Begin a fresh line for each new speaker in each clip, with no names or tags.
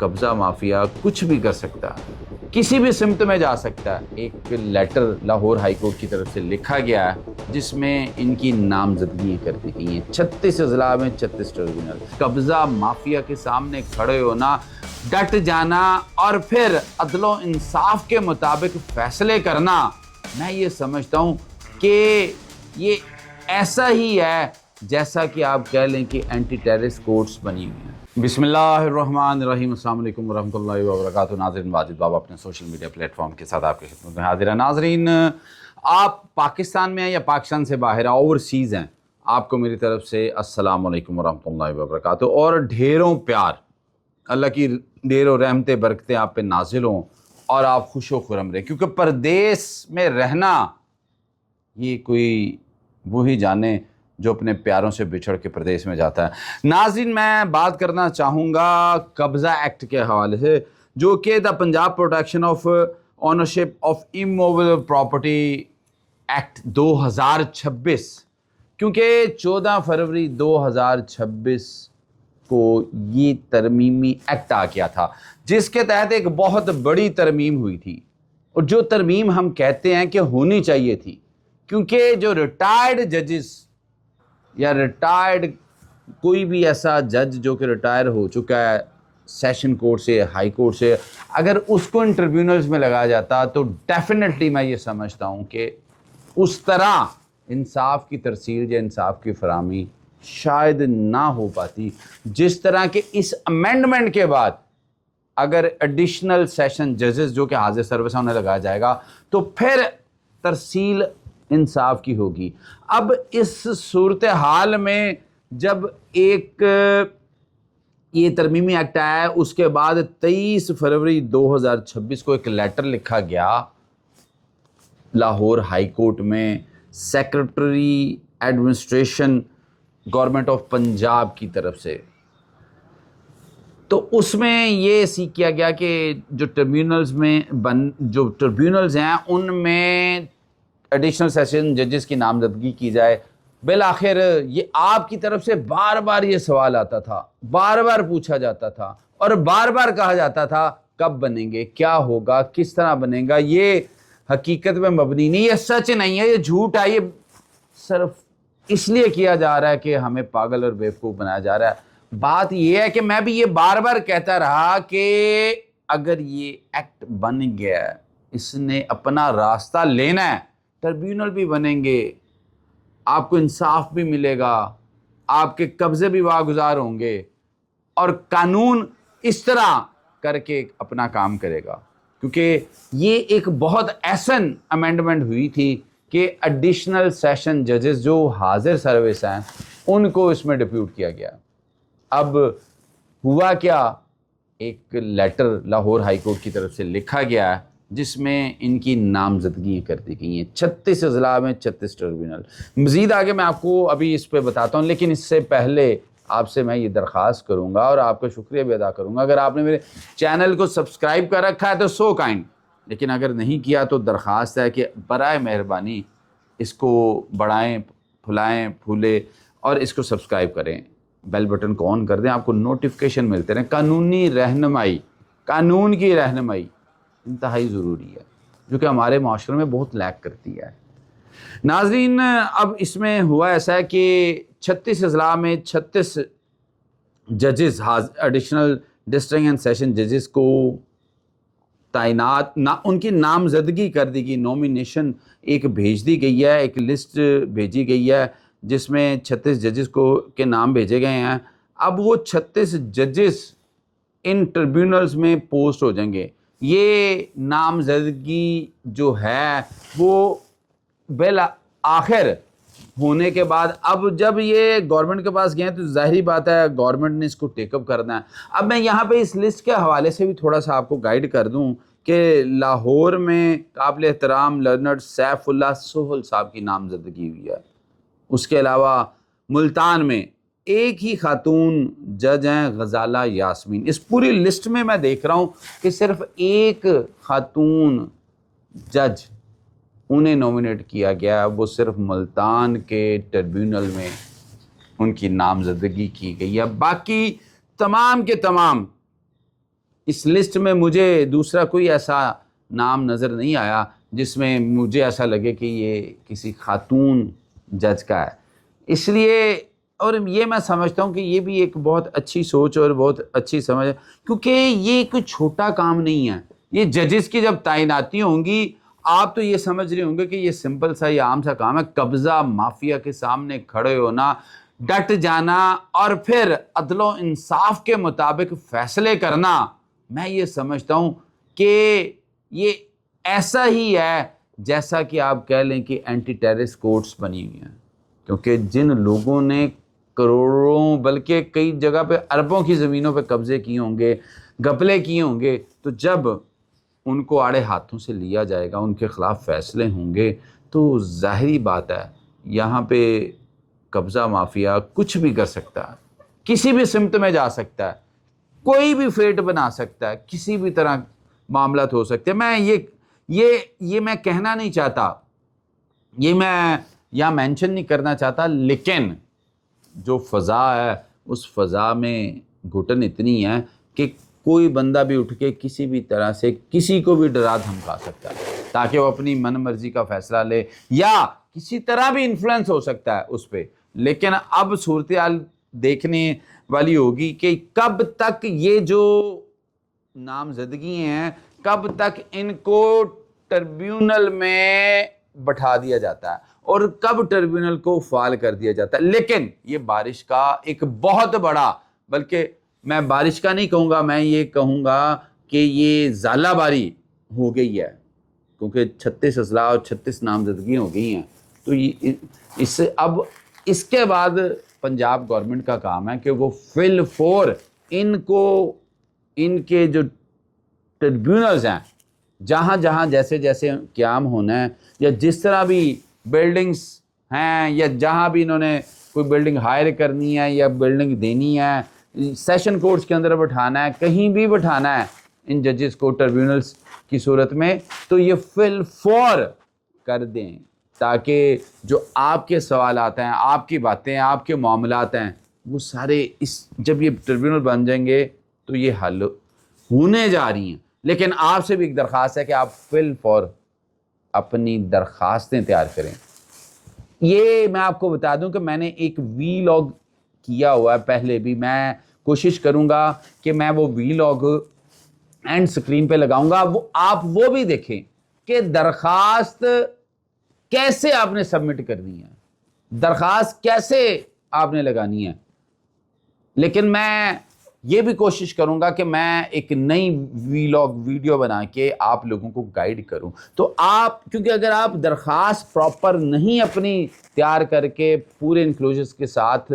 قبضہ مافیا کچھ بھی کر سکتا ہے، کسی بھی سمت میں جا سکتا ہے۔ ایک لیٹر لاہور ہائی کورٹ کی طرف سے لکھا گیا ہے جس میں ان کی نامزدگی کر دی گئی ہیں 36 اضلاع میں 36 ٹربیونل۔ قبضہ مافیا کے سامنے کھڑے ہونا، ڈٹ جانا اور پھر عدل و انصاف کے مطابق فیصلے کرنا، میں یہ سمجھتا ہوں کہ یہ ایسا ہی ہے جیسا کہ آپ کہہ لیں کہ اینٹی ٹیررسٹ کورٹس بنی ہوئی ہیں۔ بسم اللہ الرحمن الرحیم۔ السلام علیکم ورحمۃ اللہ وبرکاتہ۔ ناظرین، واجد بابا اپنے سوشل میڈیا پلیٹ فارم کے ساتھ آپ کی خدمت میں حاضر ہے۔ ناظرین، آپ پاکستان میں ہیں یا پاکستان سے باہر اوورسیز ہیں، آپ کو میری طرف سے السلام علیکم ورحمۃ اللہ وبرکاتہ اور ڈھیروں پیار، اللہ کی ڈھیروں رحمتیں برکتیں آپ پہ نازل ہوں اور آپ خوش و خرم رہیں، کیونکہ پردیس میں رہنا یہ کوئی وہی جانے جو اپنے پیاروں سے بچھڑ کے پردیس میں جاتا ہے۔ ناظرین، میں بات کرنا چاہوں گا قبضہ ایکٹ کے حوالے سے، جو کہ the Punjab Protection of Ownership of Immovable Property Act 2026، کیونکہ 14 فروری 2026 کو یہ ترمیمی ایکٹ آ گیا تھا، جس کے تحت ایک بہت بڑی ترمیم ہوئی تھی، اور جو ترمیم ہم کہتے ہیں کہ ہونی چاہیے تھی، کیونکہ جو ریٹائرڈ ججز یا ریٹائرڈ کوئی بھی ایسا جج جو کہ ریٹائر ہو چکا ہے سیشن کورٹ سے، ہائی کورٹ سے، اگر اس کو ان ٹریبیونلز میں لگایا جاتا تو ڈیفینیٹلی میں یہ سمجھتا ہوں کہ اس طرح انصاف کی ترسیل یا انصاف کی فراہمی شاید نہ ہو پاتی، جس طرح کہ اس امینڈمنٹ کے بعد اگر ایڈیشنل سیشن ججز جو کہ حاضر سروس ہیں انہیں لگایا جائے گا تو پھر ترسیل انصاف کی ہوگی۔ اب اس صورتحال میں جب ایک یہ ترمیمی ایکٹ آیا ہے، اس کے بعد 23 فروری 2026 کو ایک لیٹر لکھا گیا لاہور ہائی کورٹ میں secretary administration government of Punjab کی طرف سے، تو اس میں یہ سیکھ کیا گیا کہ جو ٹربیونلز ہیں ان میں ایڈیشنل سیشن ججز کی نامزدگی کی جائے۔ بالآخر یہ آپ کی طرف سے بار بار یہ سوال آتا تھا، بار بار پوچھا جاتا تھا اور بار بار کہا جاتا تھا کب بنیں گے، کیا ہوگا، کس طرح بنے گا۔ یہ حقیقت میں مبنی نہیں، یہ سچ نہیں ہے، یہ جھوٹ ہے، یہ صرف اس لیے کیا جا رہا ہے کہ ہمیں پاگل اور بیوقوف بنایا جا رہا ہے۔ بات یہ ہے کہ میں بھی یہ بار بار کہتا رہا کہ اگر یہ ایکٹ بن گیا، اس نے اپنا راستہ لینا ہے، ٹربیونل بھی بنیں گے، آپ کو انصاف بھی ملے گا، آپ کے قبضے بھی واگزار ہوں گے، اور قانون اس طرح کر کے اپنا کام کرے گا، کیونکہ یہ ایک بہت احسن امینڈمنٹ ہوئی تھی کہ ایڈیشنل سیشن ججز جو حاضر سروس ہیں ان کو اس میں ڈپیوٹ کیا گیا۔ اب ہوا کیا، ایک لیٹر لاہور ہائی کورٹ کی طرف سے لکھا گیا ہے جس میں ان کی نامزدگی کر دی گئی ہیں 36 اضلاع میں 36 ٹربیونل۔ مزید آگے میں آپ کو ابھی اس پہ بتاتا ہوں، لیکن اس سے پہلے آپ سے میں یہ درخواست کروں گا اور آپ کا شکریہ بھی ادا کروں گا، اگر آپ نے میرے چینل کو سبسکرائب کر رکھا ہے تو سو کائنڈ، لیکن اگر نہیں کیا تو درخواست ہے کہ برائے مہربانی اس کو بڑھائیں، پھلائیں، پھولے اور اس کو سبسکرائب کریں، بیل بٹن کو آن کر دیں، آپ کو نوٹیفیکیشن ملتے رہیں۔ قانونی رہنمائی، قانون کی رہنمائی انتہائی ضروری ہے، جو کہ ہمارے معاشرے میں بہت لیک کرتی ہے۔ ناظرین، اب اس میں ہوا ایسا ہے کہ 36 اضلاع میں 36 ججز، ایڈیشنل ڈسٹرکٹ اینڈ سیشن ججز کو تعینات، ان کی نامزدگی کر دی گئی، نومینیشن ایک بھیج دی گئی ہے، ایک لسٹ بھیجی گئی ہے جس میں 36 ججز کے نام بھیجے گئے ہیں۔ اب وہ 36 ججز ان ٹربیونلز میں پوسٹ ہو جائیں گے۔ یہ نامزدگی جو ہے وہ بالآخر ہونے کے بعد اب جب یہ گورنمنٹ کے پاس گئے تو ظاہری بات ہے گورنمنٹ نے اس کو ٹیک اپ کرنا ہے۔ اب میں یہاں پہ اس لسٹ کے حوالے سے بھی تھوڑا سا آپ کو گائیڈ کر دوں کہ لاہور میں قابل احترام لرنرڈ سیف اللہ سہل صاحب کی نامزدگی ہوئی ہے۔ اس کے علاوہ ملتان میں ایک ہی خاتون جج ہیں، غزالہ یاسمین۔ اس پوری لسٹ میں دیکھ رہا ہوں کہ صرف ایک خاتون جج انہیں نومینیٹ کیا گیا، وہ صرف ملتان کے ٹربیونل میں ان کی نامزدگی کی گئی ہے۔ باقی تمام کے تمام اس لسٹ میں مجھے دوسرا کوئی ایسا نام نظر نہیں آیا جس میں مجھے ایسا لگے کہ یہ کسی خاتون جج کا ہے. اس لیے اور یہ میں سمجھتا ہوں کہ یہ بھی ایک بہت اچھی سوچ اور بہت اچھی سمجھ ہے، کیونکہ یہ کوئی چھوٹا کام نہیں ہے. یہ ججز کی جب تعیناتی ہوں گی آپ تو یہ سمجھ رہے ہوں گے کہ یہ سمپل سا یہ عام سا کام ہے. قبضہ مافیا کے سامنے کھڑے ہونا، ڈٹ جانا اور پھر عدل و انصاف کے مطابق فیصلے کرنا، میں یہ سمجھتا ہوں کہ یہ ایسا ہی ہے جیسا کہ آپ کہہ لیں کہ اینٹی ٹیررسٹ کورٹس بنی ہوئی ہیں. کیونکہ جن لوگوں نے کروڑوں بلکہ کئی جگہ پہ اربوں کی زمینوں پہ قبضے کیے ہوں گے، گھپلے کیے ہوں گے، تو جب ان کو آڑے ہاتھوں سے لیا جائے گا، ان کے خلاف فیصلے ہوں گے، تو ظاہری بات ہے یہاں پہ قبضہ مافیا کچھ بھی کر سکتا ہے، کسی بھی سمت میں جا سکتا ہے، کوئی بھی فیٹ بنا سکتا ہے، کسی بھی طرح معاملات ہو سکتے ہیں. میں یہ میں کہنا نہیں چاہتا، یہ میں یہاں مینشن نہیں کرنا چاہتا، لیکن جو فضا ہے اس فضا میں گھٹن اتنی ہے کہ کوئی بندہ بھی اٹھ کے کسی بھی طرح سے کسی کو بھی ڈرا دھمکا سکتا ہے تاکہ وہ اپنی من مرضی کا فیصلہ لے، یا کسی طرح بھی انفلوئنس ہو سکتا ہے اس پہ. لیکن اب صورتحال دیکھنے والی ہوگی کہ کب تک یہ جو نامزدگی ہیں کب تک ان کو ٹربیونل میں بٹھا دیا جاتا ہے اور کب ٹربیونل کو فعال کر دیا جاتا ہے. لیکن یہ بارش کا ایک بہت بڑا، بلکہ میں بارش کا نہیں کہوں گا، میں یہ کہوں گا کہ یہ ژالہ باری ہو گئی ہے، کیونکہ 36 اضلاع اور 36 نامزدگی ہو گئی ہیں. تو اس اب اس کے بعد پنجاب گورنمنٹ کا کام ہے کہ وہ فی الفور ان کو ان کے جو ٹربیونلز ہیں جہاں جہاں جیسے جیسے قیام ہونا ہے، یا جس طرح بھی بلڈنگز ہیں، یا جہاں بھی انہوں نے کوئی بلڈنگ ہائر کرنی ہے یا بلڈنگ دینی ہے، سیشن کورٹس کے اندر بٹھانا ہے، کہیں بھی بٹھانا ہے ان ججز کو ٹربیونلز کی صورت میں، تو یہ فی الفور کر دیں تاکہ جو آپ کے سوالات ہیں، آپ کی باتیں، آپ کے معاملات ہیں، وہ سارے جب یہ ٹربیونل بن جائیں گے تو یہ حل ہونے جا رہی ہیں. لیکن آپ سے بھی ایک درخواست ہے کہ آپ فی الفور اپنی درخواستیں تیار کریں. یہ میں آپ کو بتا دوں کہ میں نے ایک وی لاگ کیا ہوا ہے پہلے بھی، میں کوشش کروں گا کہ میں وہ وی لاگ اینڈ سکرین پہ لگاؤں گا، وہ آپ وہ بھی دیکھیں کہ درخواست کیسے آپ نے سبمٹ کرنی ہے، درخواست کیسے آپ نے لگانی ہے. لیکن میں یہ بھی کوشش کروں گا کہ میں ایک نئی وی لاگ ویڈیو بنا کے آپ لوگوں کو گائیڈ کروں. تو آپ کیونکہ اگر آپ درخواست پراپر نہیں اپنی تیار کر کے پورے انکلوژرز کے ساتھ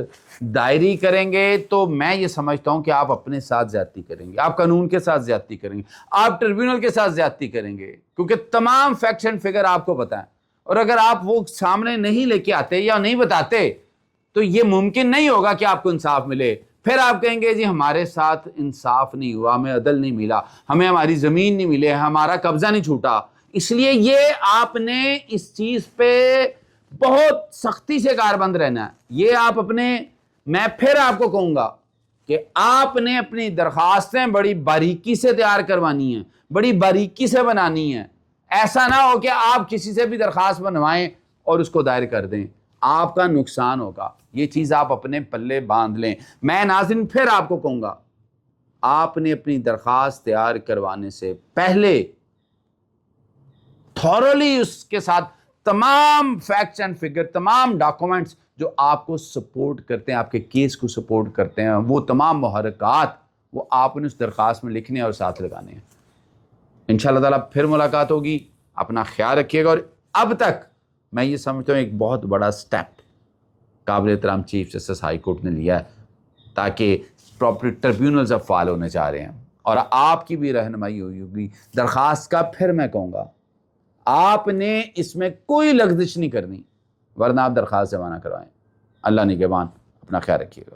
دائری کریں گے تو میں یہ سمجھتا ہوں کہ آپ اپنے ساتھ زیادتی کریں گے، آپ قانون کے ساتھ زیادتی کریں گے، آپ ٹربیونل کے ساتھ زیادتی کریں گے، کیونکہ تمام فیکٹس اینڈ فگر آپ کو پتہ ہیں. اور اگر آپ وہ سامنے نہیں لے کے آتے یا نہیں بتاتے تو یہ ممکن نہیں ہوگا کہ آپ کو انصاف ملے. پھر آپ کہیں گے جی ہمارے ساتھ انصاف نہیں ہوا، ہمیں عدل نہیں ملا، ہمیں ہماری زمین نہیں ملے، ہمارا قبضہ نہیں چھوٹا. اس لیے یہ آپ نے اس چیز پہ بہت سختی سے کاربند رہنا ہے. یہ آپ میں پھر آپ کو کہوں گا کہ آپ نے اپنی درخواستیں بڑی باریکی سے تیار کروانی ہیں، بڑی باریکی سے بنانی ہیں. ایسا نہ ہو کہ آپ کسی سے بھی درخواست بنوائیں اور اس کو دائر کر دیں، آپ کا نقصان ہوگا. یہ چیز آپ اپنے پلے باندھ لیں. میں ناظرین پھر آپ کو کہوں گا آپ نے اپنی درخواست تیار کروانے سے پہلے تھورولی اس کے ساتھ تمام فیکٹس اینڈ فگر، تمام ڈاکومنٹس جو آپ کو سپورٹ کرتے ہیں، آپ کے کیس کو سپورٹ کرتے ہیں، وہ تمام محرکات وہ آپ نے اس درخواست میں لکھنے اور ساتھ لگانے ہیں. انشاءاللہ تعالیٰ پھر ملاقات ہوگی. اپنا خیال رکھیے گا. اور اب تک میں یہ سمجھتا ہوں ایک بہت بڑا سٹیپ قابل احترام چیف جسٹس ہائی کورٹ نے لیا ہے تاکہ پراپر ٹربیونلز اب فعال ہونے جا رہے ہیں، اور آپ کی بھی رہنمائی ہوگی درخواست کا. پھر میں کہوں گا آپ نے اس میں کوئی لغزش نہیں کرنی، ورنہ آپ درخواست جمع نہ کروائیں. اللہ نگہبان. اپنا خیال رکھیے گا.